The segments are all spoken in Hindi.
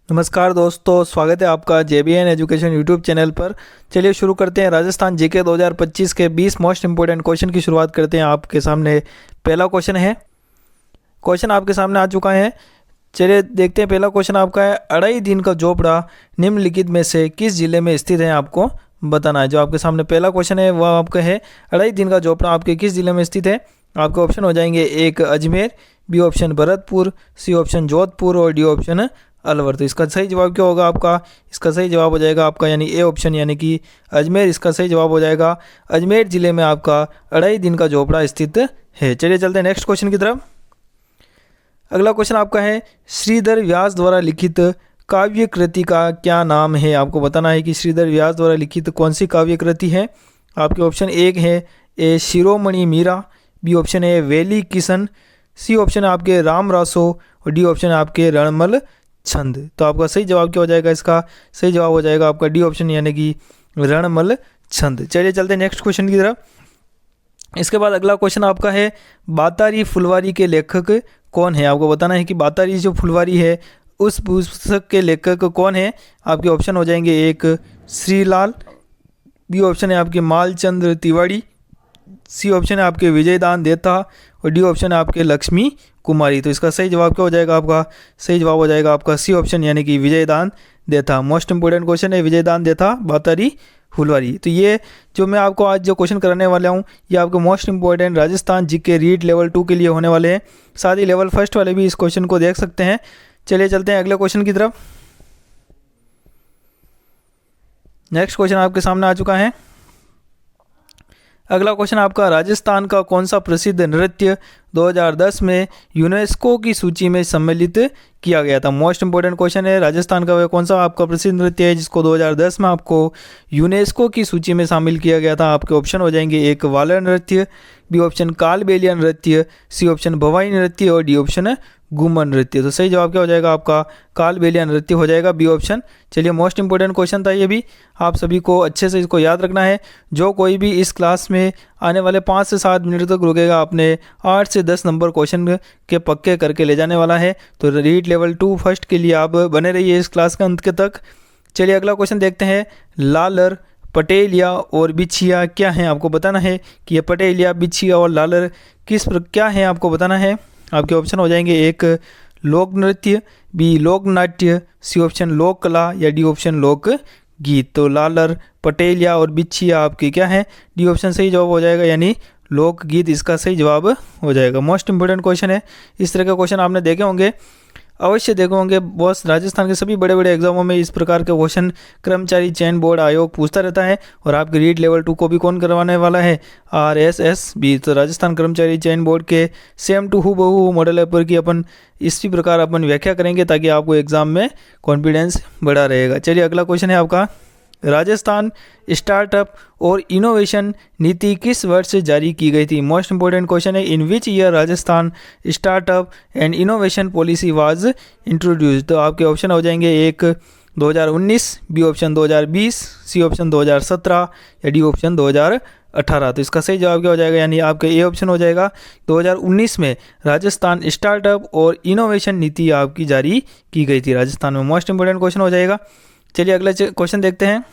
नमस्कार दोस्तों, स्वागत है आपका JBN एजुकेशन यूट्यूब चैनल पर। चलिए शुरू करते हैं। राजस्थान जीके 2025 के 20 मोस्ट इंपोर्टेंट क्वेश्चन की शुरुआत करते हैं। आपके सामने पहला क्वेश्चन है। क्वेश्चन आपके सामने आ चुका है। चलिए देखते हैं। पहला क्वेश्चन आपका है, अढ़ाई दिन का झोपड़ा निम्नलिखित में से किस जिले में स्थित है, आपको बताना है। जो आपके सामने पहला क्वेश्चन है वह आपका है, अढ़ाई दिन का झोपड़ा आपके किस जिले में स्थित है। आपके ऑप्शन हो जाएंगे, एक Ajmer, B option Bharatpur, C option Jodhpur और डी ऑप्शन अलवर। तो इसका सही जवाब क्या होगा आपका? इसका सही जवाब हो जाएगा आपका यानी ए ऑप्शन यानी कि अजमेर। इसका सही जवाब हो जाएगा अजमेर जिले में आपका अढ़ाई दिन का झोपड़ा स्थित है। चलिए चलते हैं नेक्स्ट क्वेश्चन की तरफ। अगला क्वेश्चन आपका है, श्रीधर व्यास द्वारा लिखित काव्य कृति का क्या नाम है। आपको बताना है कि श्रीधर व्यास द्वारा लिखित कौन सी काव्य कृति है। आपके ऑप्शन एक है ए शिरोमणि मीरा, बी ऑप्शन है वेली किशन, सी ऑप्शन है आपके राम रासो और डी ऑप्शन है आपके रणमल छंद। तो आपका सही जवाब क्या हो जाएगा? इसका सही जवाब हो जाएगा आपका डी ऑप्शन यानी कि रणमल छंद। चलिए चलते हैं नेक्स्ट क्वेश्चन की तरफ। इसके बाद अगला क्वेश्चन आपका है, बातारी फुलवारी के लेखक कौन है। आपको बताना है कि बातारी जो फुलवारी है उस पुस्तक के लेखक कौन है। आपके ऑप्शन हो जाएंगे, एक श्रीलाल, बी ऑप्शन है आपके मालचंद्र तिवारी, सी ऑप्शन है आपके विजयदान देता और डी ऑप्शन है आपके लक्ष्मी कुमारी। तो इसका सही जवाब क्या हो जाएगा आपका? सही जवाब हो जाएगा आपका सी ऑप्शन यानी कि विजयदान देता। मोस्ट इंपोर्टेंट क्वेश्चन है विजयदान देता बातारी फुलवारी। तो ये जो मैं आपको आज जो क्वेश्चन कराने वाला हूँ ये आपको most important Rajasthan GK read level 2 के लिए होने वाले हैं। साथ ही लेवल 1 वाले भी इस क्वेश्चन को देख सकते हैं। चलिए चलते हैं अगले क्वेश्चन की तरफ। नेक्स्ट क्वेश्चन आपके सामने आ चुका है। अगला क्वेश्चन आपका, राजस्थान का कौन सा प्रसिद्ध नृत्य 2010 में यूनेस्को की सूची में सम्मिलित किया गया था। मोस्ट इंपोर्टेंट क्वेश्चन है, राजस्थान का वह कौन सा आपका प्रसिद्ध नृत्य है जिसको 2010 में आपको यूनेस्को की सूची में शामिल किया गया था। आपके ऑप्शन हो जाएंगे, एक वालर नृत्य, बी ऑप्शन कालबेलिया नृत्य, सी ऑप्शन भवाई नृत्य और डी ऑप्शन घूमर नृत्य। तो सही जवाब क्या हो जाएगा आपका? कालबेलिया नृत्य हो जाएगा, बी ऑप्शन। चलिए मोस्ट इंपोर्टेंट क्वेश्चन था ये भी, आप सभी को अच्छे से इसको याद रखना है। जो कोई भी इस क्लास में आने वाले 5 से 7 मिनट तक रुकेगा अपने 8 से 10 नंबर क्वेश्चन के पक्के करके ले जाने वाला है। तो रीड लेवल 2 फर्स्ट के लिए आप बने रहिए इस क्लास के अंत के तक। चलिए अगला क्वेश्चन देखते हैं। लालर, पटेलिया और बिछिया क्या है। आपको बताना है कि ये पटेलिया, बिछिया और लालर क्या है, आपको बताना है। आपके ऑप्शन हो जाएंगे, एक लोक नृत्य, बी लोक नाट्य, सी ऑप्शन लोक कला या डी ऑप्शन लोक गीत। तो लालर, पटेलिया और बिछिया आपके क्या है? डी ऑप्शन सही जवाब हो जाएगा यानी लोक गीत इसका सही जवाब हो जाएगा। मोस्ट इंपोर्टेंट क्वेश्चन है। इस तरह के क्वेश्चन आपने देखे होंगे, अवश्य देखे होंगे। बॉस राजस्थान के सभी बड़े बड़े एग्जामों में इस प्रकार के क्वेश्चन कर्मचारी चयन बोर्ड आयोग पूछता रहता है। और आपके रीड लेवल 2 को भी कौन करवाने वाला है? RSSB। तो राजस्थान कर्मचारी चयन बोर्ड के सेम टू हूबहू मॉडल पेपर की अपन इसी प्रकार अपन व्याख्या करेंगे ताकि आपको एग्जाम में कॉन्फिडेंस बढ़ा रहेगा। चलिए अगला क्वेश्चन है आपका, राजस्थान स्टार्टअप और इनोवेशन नीति किस वर्ष से जारी की गई थी। मोस्ट इंपोर्टेंट क्वेश्चन है, in which year Rajasthan startup and innovation policy was introduced. तो आपके ऑप्शन हो जाएंगे, एक 2019, बी ऑप्शन 2020, सी ऑप्शन 2017 या डी ऑप्शन 2018। तो इसका सही जवाब क्या हो जाएगा? यानी आपका ए ऑप्शन हो जाएगा। 2019 में राजस्थान स्टार्टअप और इनोवेशन नीति आपकी जारी की गई थी राजस्थान में। मोस्ट इंपोर्टेंट क्वेश्चन हो जाएगा। चलिए अगला क्वेश्चन देखते हैं।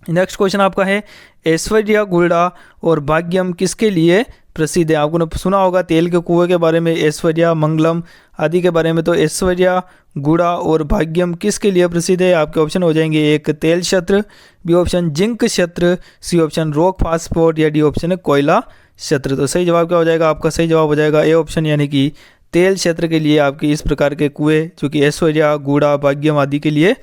नेक्स्ट क्वेश्चन आपका है, ऐश्वर्या गुड़ा और भाग्यम किसके लिए प्रसिद्ध है। आपको सुना होगा तेल के कुएं के बारे में, ऐश्वर्या, मंगलम आदि के बारे में। तो ऐश्वर्या गुड़ा और भाग्यम किसके लिए प्रसिद्ध है। आपके ऑप्शन हो जाएंगे, एक तेल क्षेत्र, बी ऑप्शन जिंक क्षेत्र, सी ऑप्शन रॉक फास्फोर्ट या डी ऑप्शन है कोयला क्षेत्र। तो सही जवाब क्या हो जाएगा? आपका सही जवाब हो जाएगा ए ऑप्शन यानी कि तेल क्षेत्र के लिए आपके इस प्रकार के कुएं जो कि ऐश्वर्या गुड़ा भाग्यम आदि के लिए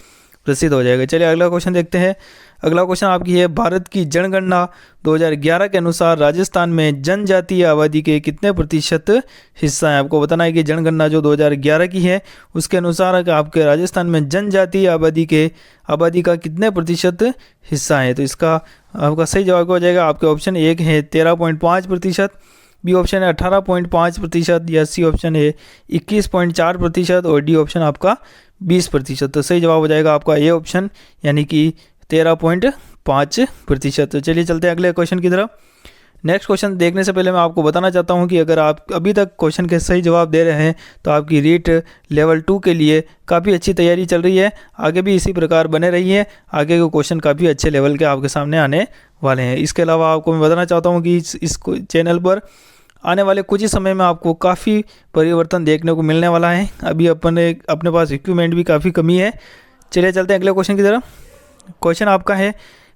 प्रसिद्ध हो जाएगा। चलिए अगला क्वेश्चन देखते हैं। अगला क्वेश्चन आपकी है, भारत की जनगणना 2011 के अनुसार राजस्थान में जनजातीय आबादी के कितने प्रतिशत हिस्सा है। आपको बताना है कि जनगणना जो 2011 की है उसके अनुसार आपके राजस्थान में जनजातीय आबादी का कितने प्रतिशत हिस्सा है। तो इसका आपका सही जवाब हो जाएगा। आपके ऑप्शन एक है 13.5%, बी ऑप्शन है 18.5% या सी ऑप्शन है 21.4% और डी ऑप्शन आपका 20%। तो सही जवाब हो जाएगा आपका ए ऑप्शन यानी कि 13.5%। तो चलिए चलते हैं अगले क्वेश्चन की तरफ। नेक्स्ट क्वेश्चन देखने से पहले मैं आपको बताना चाहता हूं कि अगर आप अभी तक क्वेश्चन के सही जवाब दे रहे हैं तो आपकी रीट लेवल 2 के लिए काफ़ी अच्छी तैयारी चल रही है। आगे भी इसी प्रकार बने रहिए, आगे के क्वेश्चन काफ़ी अच्छे लेवल के आपके सामने आने वाले हैं। इसके अलावा आपको मैं बताना चाहता हूँ कि इस चैनल पर आने वाले कुछ ही समय में आपको काफ़ी परिवर्तन देखने को मिलने वाला है। अभी अपने पास इक्विपमेंट भी काफ़ी कमी है। चलिए चलते हैं अगले क्वेश्चन की तरफ। क्वेश्चन आपका है,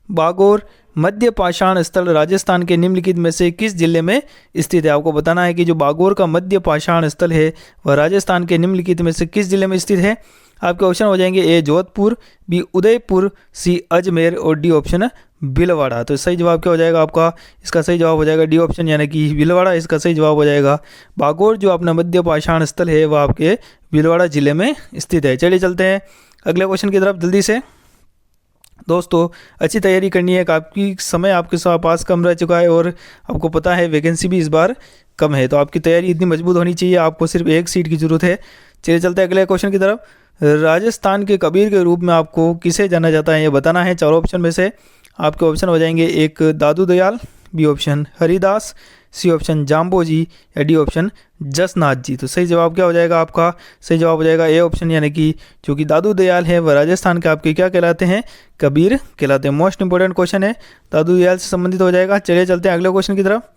बागोर मध्य पाषाण स्थल राजस्थान के निम्नलिखित में से किस जिले में स्थित है। आपको बताना है कि जो बागोर का मध्य पाषाण स्थल है वह राजस्थान के निम्नलिखित में से किस जिले में स्थित है। आपके ऑप्शन हो जाएंगे ए जोधपुर, बी उदयपुर, सी अजमेर और डी ऑप्शन भीलवाड़ा। तो सही जवाब क्या हो जाएगा आपका, इसका सही जवाब हो जाएगा डी ऑप्शन यानी कि भीलवाड़ा। इसका सही जवाब हो जाएगा बागोर जो अपना मध्य पाषाण स्थल है वह आपके भीलवाड़ा जिले में स्थित है। चलिए चलते हैं अगले क्वेश्चन की तरफ जल्दी से। दोस्तों अच्छी तैयारी करनी है, काफ़ी समय आपके पास कम रह चुका है और आपको पता है वैकेंसी भी इस बार कम है, तो आपकी तैयारी इतनी मजबूत होनी चाहिए, आपको सिर्फ एक सीट की ज़रूरत है। चलिए चलते हैं अगले क्वेश्चन की तरफ। राजस्थान के कबीर के रूप में आपको किसे जाना जाता है ये बताना है। चारों ऑप्शन में से आपके ऑप्शन हो जाएंगे, एक Dadu Dayal, B option Haridas, C option Jambho ji या डी ऑप्शन जसनाथ जी। तो सही जवाब क्या हो जाएगा आपका, सही जवाब हो जाएगा ए ऑप्शन यानी कि जो कि दादू दयाल है वह राजस्थान के आपके क्या कहलाते हैं, कबीर कहलाते हैं। मोस्ट इंपॉर्टेंट क्वेश्चन है, दादू दयाल से संबंधित हो जाएगा। चलिए चलते हैं अगले क्वेश्चन की तरफ।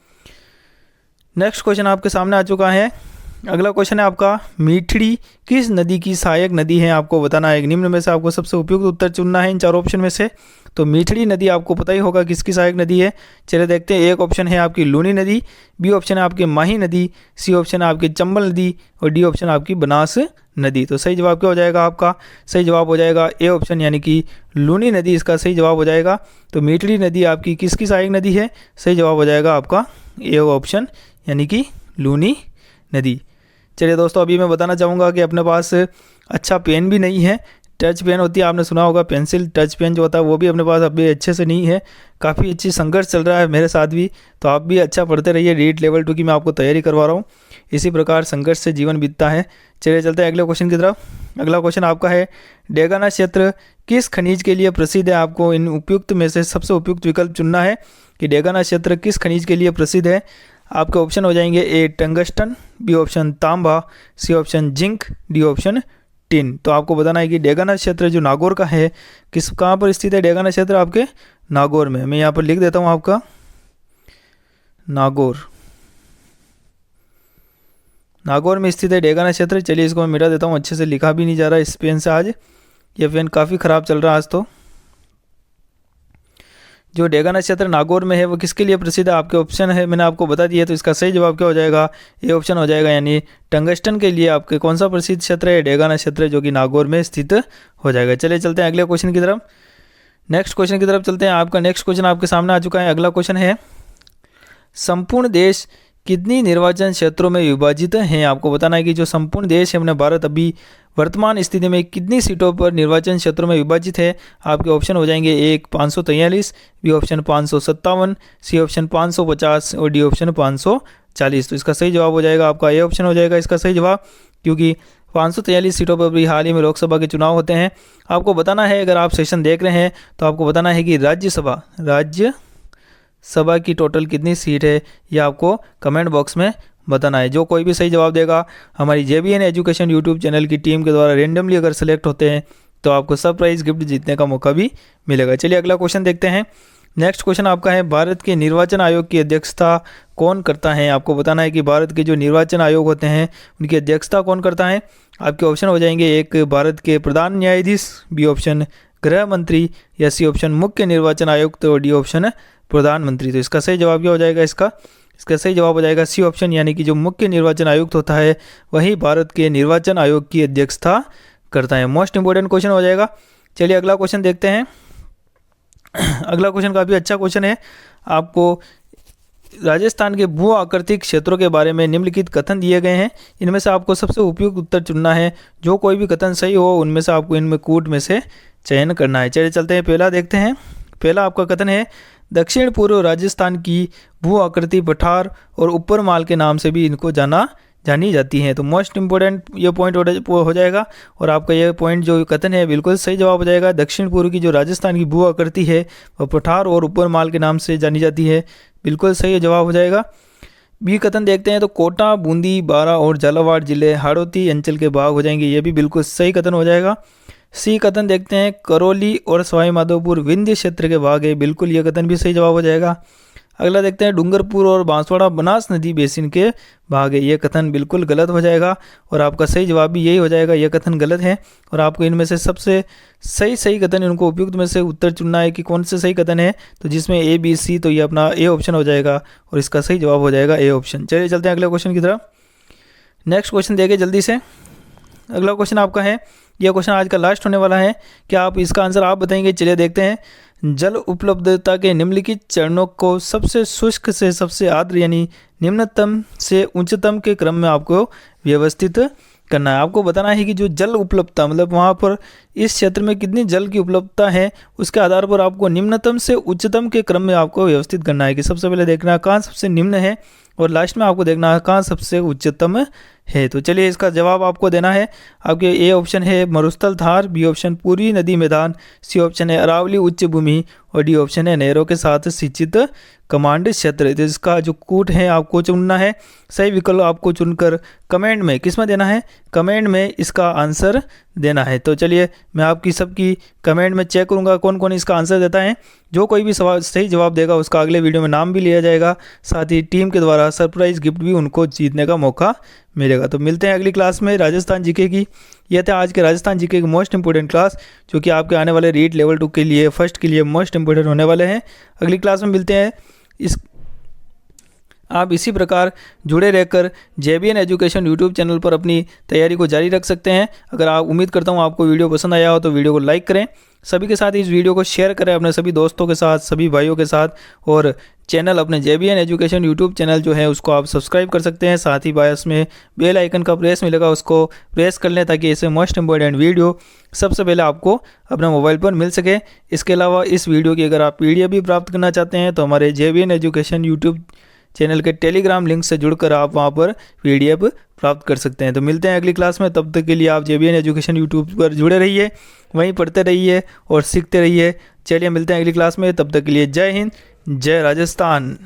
नेक्स्ट क्वेश्चन आपके सामने आ चुका है। अगला क्वेश्चन है आपका, मीठड़ी किस नदी की सहायक नदी है। आपको बताना है निम्न में से आपको सबसे उपयुक्त उत्तर चुनना है इन चारों ऑप्शन में से। तो मीठड़ी नदी आपको पता ही होगा किसकी सहायक नदी है। चलिए देखते हैं, एक ऑप्शन है आपकी लूनी नदी, बी ऑप्शन है आपकी माही नदी, सी ऑप्शन है आपकी चंबल नदी और डी ऑप्शन आपकी बनास नदी। तो सही जवाब क्या हो जाएगा आपका, सही जवाब हो जाएगा ए ऑप्शन यानी कि लूनी नदी, इसका सही जवाब हो जाएगा। तो मीठड़ी नदी आपकी किसकी सहायक नदी है, सही जवाब हो जाएगा आपका ए ऑप्शन यानी कि लूनी नदी। चलिए दोस्तों अभी मैं बताना चाहूँगा कि अपने पास अच्छा पेन भी नहीं है, टच पेन होती है, आपने सुना होगा पेंसिल टच पेन जो होता है वो भी अपने पास अभी अच्छे से नहीं है। काफ़ी अच्छी संघर्ष चल रहा है मेरे साथ भी, तो आप भी अच्छा पढ़ते रहिए। रीट लेवल 2 की मैं आपको तैयारी करवा रहा हूँ, इसी प्रकार संघर्ष से जीवन बीतता है। चलिए चलते हैं अगले क्वेश्चन की तरफ। अगला क्वेश्चन आपका है, डेगाना क्षेत्र किस खनिज के लिए प्रसिद्ध है। आपको इन उपयुक्त में से सबसे उपयुक्त विकल्प चुनना है कि डेगाना क्षेत्र किस खनिज के लिए प्रसिद्ध है। आपके ऑप्शन हो जाएंगे, ए टंगस्टन, बी ऑप्शन तांबा, C option zinc, D option tin. तो आपको बताना है कि डेगाना क्षेत्र जो नागौर का है कहाँ पर स्थित है। डेगाना क्षेत्र आपके नागौर में, मैं यहाँ पर लिख देता हूँ आपका नागौर में स्थित है डेगाना क्षेत्र। चलिए इसको मैं मिटा देता हूँ, अच्छे से लिखा भी नहीं जा रहा इस पेन से, आज ये पेन काफ़ी ख़राब चल रहा है आज। तो जो डेगाना क्षेत्र नागौर में है वो किसके लिए प्रसिद्ध है। आपके ऑप्शन है मैंने आपको बता दिया, तो इसका सही जवाब क्या हो जाएगा, ये ऑप्शन हो जाएगा यानी टंगस्टन के लिए आपके कौन सा प्रसिद्ध क्षेत्र है, डेगाना क्षेत्र जो कि नागौर में स्थित हो जाएगा। चलिए चलते हैं अगले क्वेश्चन की तरफ। नेक्स्ट क्वेश्चन की तरफ चलते हैं। आपका नेक्स्ट क्वेश्चन आपके सामने आ चुका है। अगला क्वेश्चन है, संपूर्ण देश कितनी निर्वाचन क्षेत्रों में विभाजित हैं। आपको बताना है कि जो संपूर्ण देश है अपना भारत अभी वर्तमान स्थिति में कितनी सीटों पर निर्वाचन क्षेत्रों में विभाजित है। आपके ऑप्शन हो जाएंगे, एक 543, बी ऑप्शन 557, सी ऑप्शन 550 और डी ऑप्शन 540। तो इसका सही जवाब हो जाएगा आपका ए ऑप्शन हो जाएगा इसका सही जवाब, क्योंकि 543 सीटों पर भी हाल ही में लोकसभा के चुनाव होते हैं। आपको बताना है, अगर आप सेशन देख रहे हैं तो आपको बताना है कि राज्यसभा की टोटल कितनी सीट है, ये आपको कमेंट बॉक्स में बताना है। जो कोई भी सही जवाब देगा हमारी JBN एजुकेशन यूट्यूब चैनल की टीम के द्वारा रेंडमली अगर सेलेक्ट होते हैं तो आपको सरप्राइज गिफ्ट जीतने का मौका भी मिलेगा। चलिए अगला क्वेश्चन देखते हैं। नेक्स्ट क्वेश्चन आपका है, भारत के निर्वाचन आयोग की अध्यक्षता कौन करता है। आपको बताना है कि भारत के जो निर्वाचन आयोग होते हैं उनकी अध्यक्षता कौन करता है। आपके ऑप्शन हो जाएंगे, एक भारत के प्रधान न्यायाधीश, बी ऑप्शन गृह मंत्री या सी ऑप्शन मुख्य निर्वाचन आयुक्त और डी ऑप्शन प्रधानमंत्री। तो इसका सही जवाब क्या हो जाएगा, इसका सही जवाब हो जाएगा सी ऑप्शन, यानी कि जो मुख्य निर्वाचन आयुक्त होता है वही भारत के निर्वाचन आयोग की अध्यक्षता करता है। मोस्ट इंपोर्टेंट क्वेश्चन हो जाएगा। चलिए अगला क्वेश्चन देखते हैं। अगला क्वेश्चन काफ़ी अच्छा क्वेश्चन है। आपको राजस्थान के भू आकृतिक क्षेत्रों के बारे में निम्नलिखित कथन दिए गए हैं, इनमें से आपको सबसे उपयुक्त उत्तर चुनना है। जो कोई भी कथन सही हो उनमें से आपको इनमें कूट में से चयन करना है। चलिए चलते हैं, पहला देखते हैं। पहला आपका कथन है, दक्षिण पूर्व राजस्थान की भू आकृति पठार और ऊपर माल के नाम से भी इनको जाना जानी जाती हैं। तो मोस्ट इंपोर्टेंट ये पॉइंट हो जाएगा और आपका ये पॉइंट जो कथन है बिल्कुल सही जवाब हो जाएगा। दक्षिण पूर्व की जो राजस्थान की भू आकृति है वह पठार और ऊपर माल के नाम से जानी जाती है, बिल्कुल सही जवाब हो जाएगा। बी कथन देखते हैं तो कोटा, बूंदी, बारा और झालावाड़ जिले हाड़ौती अंचल के भाग हो जाएंगे, ये भी बिल्कुल सही कथन हो जाएगा। सी कथन देखते हैं करौली और सवाई माधोपुर विंध्य क्षेत्र के भाग है, बिल्कुल ये कथन भी सही जवाब हो जाएगा। अगला देखते हैं डूंगरपुर और बांसवाड़ा बनास नदी बेसिन के भाग है, ये कथन बिल्कुल गलत हो जाएगा और आपका सही जवाब भी यही हो जाएगा, यह कथन गलत है। और आपको इनमें से सबसे सही कथन इनको उपयुक्त में से उत्तर चुनना है कि कौन से सही कथन है, तो जिसमें ए बी सी, तो ये अपना ए ऑप्शन हो जाएगा और इसका सही जवाब हो जाएगा ए ऑप्शन। चलिए चलते हैं अगले क्वेश्चन की तरफ। नेक्स्ट क्वेश्चन देखिए जल्दी से। अगला क्वेश्चन आपका है, यह क्वेश्चन आज का लास्ट होने वाला है, क्या आप इसका आंसर आप बताएंगे? चलिए देखते हैं। जल उपलब्धता के निम्नलिखित चरणों को सबसे शुष्क से सबसे आर्द्र यानी निम्नतम से उच्चतम के क्रम में आपको व्यवस्थित करना है। आपको बताना है कि जो जल उपलब्धता मतलब वहाँ पर इस क्षेत्र में कितनी जल की उपलब्धता है, उसके आधार पर आपको निम्नतम से उच्चतम के क्रम में आपको व्यवस्थित करना है कि सबसे पहले देखना कहाँ सबसे निम्न है और लास्ट में आपको देखना है कहाँ सबसे उच्चतम है। तो चलिए इसका जवाब आपको देना है। आपके ए ऑप्शन है मरुस्थल थार, बी ऑप्शन पूरी नदी मैदान, सी ऑप्शन है अरावली उच्च भूमि और डी ऑप्शन है नहरों के साथ सिंचित कमांड क्षेत्र। तो इसका जो कूट है आपको चुनना है, सही विकल्प आपको चुनकर कमेंट में किस में देना है, कमेंट में इसका आंसर देना है। तो चलिए मैं आपकी सबकी कमेंट में चेक करूंगा कौन कौन इसका आंसर देता है। जो कोई भी सवाल सही जवाब देगा उसका अगले वीडियो में नाम भी लिया जाएगा, साथ ही टीम के द्वारा सरप्राइज गिफ्ट भी उनको जीतने का मौका मिलेगा। तो मिलते हैं अगली क्लास में राजस्थान जीके की। यह था आज के राजस्थान जीके की मोस्ट इंपोर्टेंट क्लास, जो कि आपके आने वाले रीट लेवल 2 के लिए फर्स्ट के लिए मोस्ट इंपोर्टेंट होने वाले हैं। अगली क्लास में मिलते हैं। आप इसी प्रकार जुड़े रहकर JBN एजुकेशन यूट्यूब चैनल पर अपनी तैयारी को जारी रख सकते हैं। अगर आप उम्मीद करता हूँ आपको वीडियो पसंद आया हो तो वीडियो को लाइक करें, सभी के साथ इस वीडियो को शेयर करें अपने सभी दोस्तों के साथ, सभी भाइयों के साथ, और चैनल अपने JBN एजुकेशन यूट्यूब चैनल जो है उसको आप सब्सक्राइब कर सकते हैं। साथ ही बायस में बेल आइकन का प्रेस मिलेगा, उसको प्रेस कर लें ताकि ऐसे मोस्ट इंपॉर्टेंट वीडियो सबसे पहले आपको अपने मोबाइल पर मिल सके। इसके अलावा इस वीडियो की अगर आप PDF भी प्राप्त करना चाहते हैं तो हमारे JBN एजुकेशन यूट्यूब चैनल के टेलीग्राम लिंक से जुड़कर आप वहां पर PDF प्राप्त कर सकते हैं। तो मिलते हैं अगली क्लास में, तब तक के लिए आप JBN एजुकेशन यूट्यूब पर जुड़े रहिए, वहीं पढ़ते रहिए और सीखते रहिए। चलिए मिलते हैं अगली क्लास में, तब तक के लिए जय हिंद, जय राजस्थान।